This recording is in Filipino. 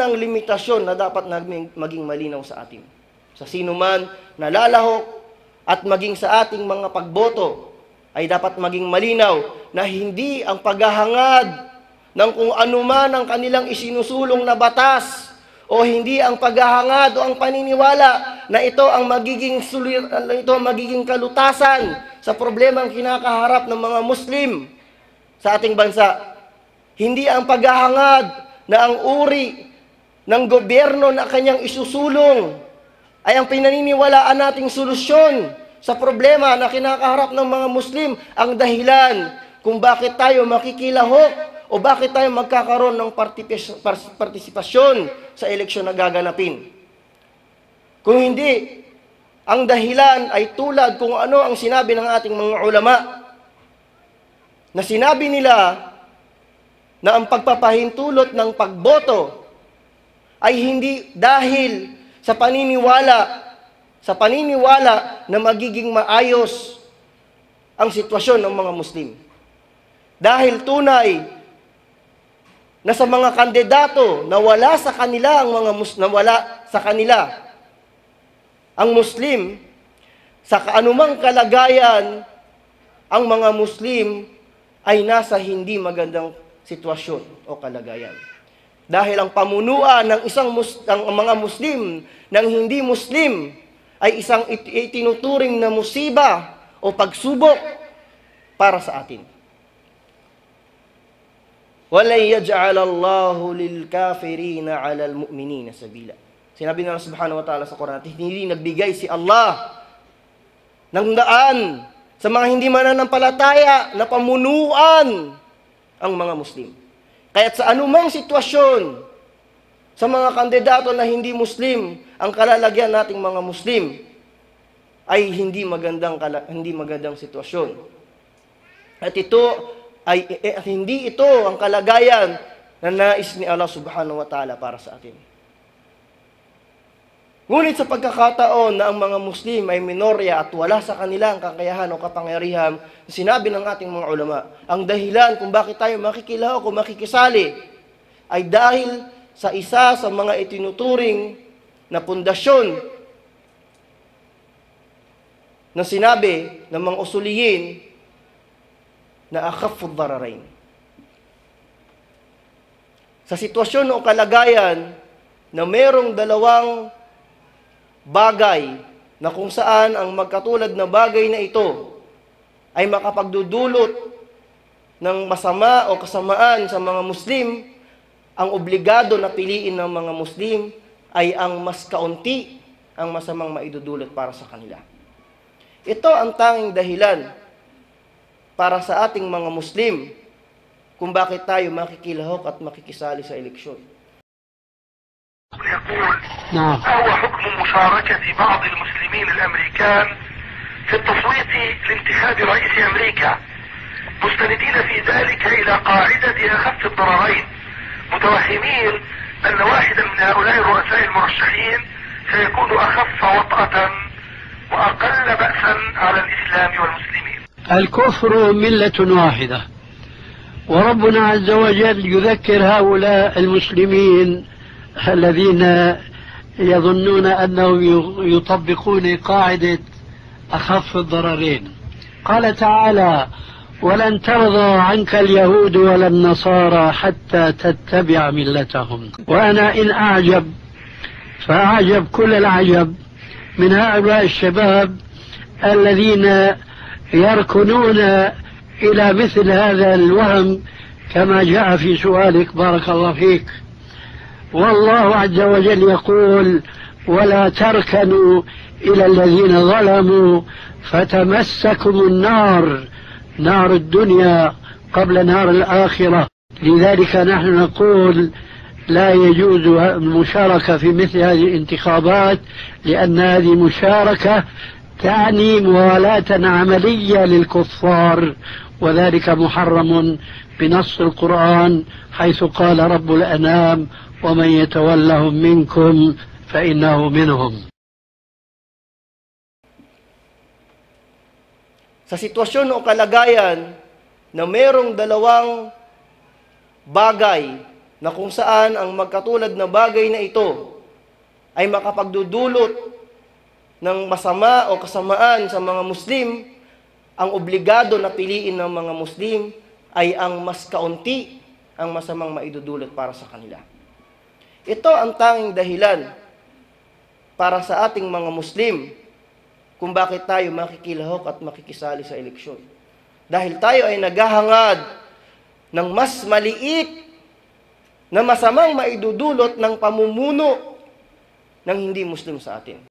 ng limitasyon na dapat maging malinaw sa atin. Sa sino man nalalahok at maging sa ating mga pagboto ay dapat maging malinaw na hindi ang paghahangad ng kung ano man ang kanilang isinusulong na batas o hindi ang paghahangad o ang paniniwala na ito ang magiging kalutasan sa problemang kinakaharap ng mga Muslim sa ating bansa. Hindi ang paghahangad na ang uri ng gobyerno na kanyang isusulong ay ang pinaniniwalaan nating solusyon sa problema na kinakaharap ng mga Muslim, ang dahilan kung bakit tayo makikilahok o bakit tayo magkakaroon ng partisipasyon sa eleksyon na gaganapin. Kung hindi, ang dahilan ay tulad kung ano ang sinabi ng ating mga ulama, na sinabi nila na ang pagpapahintulot ng pagboto ay hindi dahil sa paniniwala na magiging maayos ang sitwasyon ng mga Muslim. Dahil tunay na sa mga kandidato na wala sa kanila ang Muslim, sa kaanumang kalagayan, ang mga Muslim ay nasa hindi magandang sitwasyon o kalagayan. Dahil ang pamunuan ng ang mga Muslim ng hindi Muslim ay isang itinuturing na musiba o pagsubok para sa atin. وَلَنْ يَجْعَلَ اللَّهُ لِلْكَافِرِينَ عَلَى الْمُؤْمِنِينَ سَبِيلًا. Sinabi ng Allah subhanahu wa ta'ala sa Quran, hindi nagbigay si Allah ng daan sa mga hindi mananampalataya na pamunuan ang mga Muslim. Kaya't sa anumang sitwasyon sa mga kandidato na hindi Muslim, ang kalalagyan nating mga Muslim ay hindi magandang sitwasyon. At hindi ito ang kalagayan na nais ni Allah subhanahu wa ta'ala para sa atin. Ngunit sa pagkakataon na ang mga Muslim ay minorya at wala sa kanila ang kakayahan o kapangyarihan, sinabi ng ating mga ulama, ang dahilan kung bakit tayo makikilahok o makikisali ay dahil sa isa sa mga itinuturing na pundasyon na sinabi ng mga usuliyin na akhafud dararain. Sa sitwasyon o kalagayan na merong dalawang bagay na kung saan ang magkatulad na bagay na ito ay makapagdudulot ng masama o kasamaan sa mga Muslim, ang obligado na piliin ng mga Muslim ay ang mas kaunti ang masamang maidudulot para sa kanila. Ito ang tanging dahilan para sa ating mga Muslim kung bakit tayo makikilahok at makikisali sa eleksyon. يقول ما هو حكم مشاركة بعض المسلمين الأمريكان في التصويت لانتخاب رئيس أمريكا مستندين في ذلك إلى قاعدة أخف الضررين متوهمين أن واحدا من هؤلاء الرؤساء المرشحين سيكون أخف وطأة وأقل بأسا على الإسلام والمسلمين. الكفر ملة واحدة، وربنا عز وجل يذكر هؤلاء المسلمين الذين يظنون أنهم يطبقون قاعدة أخف الضررين. قال تعالى: ولن ترضى عنك اليهود ولا النصارى حتى تتبع ملتهم. وأنا إن أعجب فأعجب كل العجب من هؤلاء الشباب الذين يركنون إلى مثل هذا الوهم كما جاء في سؤالك بارك الله فيك. والله عز وجل يقول: ولا تركنوا إلى الذين ظلموا فتمسكم النار، نار الدنيا قبل نار الآخرة. لذلك نحن نقول لا يجوز المشاركة في مثل هذه الانتخابات، لأن هذه مشاركة تعني موالاة عملية للكفار، وذلك محرم بنص القرآن حيث قال رب الأنام: ومن يتولهم منكم فإنه منهم. Sa sitwasyon o kalagayan na merong dalawang bagay na kung saan ang magkatulad na bagay na ito ay makapagdudulot ng masama o kasamaan sa mga Muslim, ang obligado na piliin ng mga Muslim ay ang mas kaunti ang masamang maidudulot para sa kanila. Ito ang tanging dahilan para sa ating mga Muslim kung bakit tayo makikilahok at makikisali sa eleksyon. Dahil tayo ay naghahangad ng mas maliit na masamang maidudulot ng pamumuno ng hindi Muslim sa atin.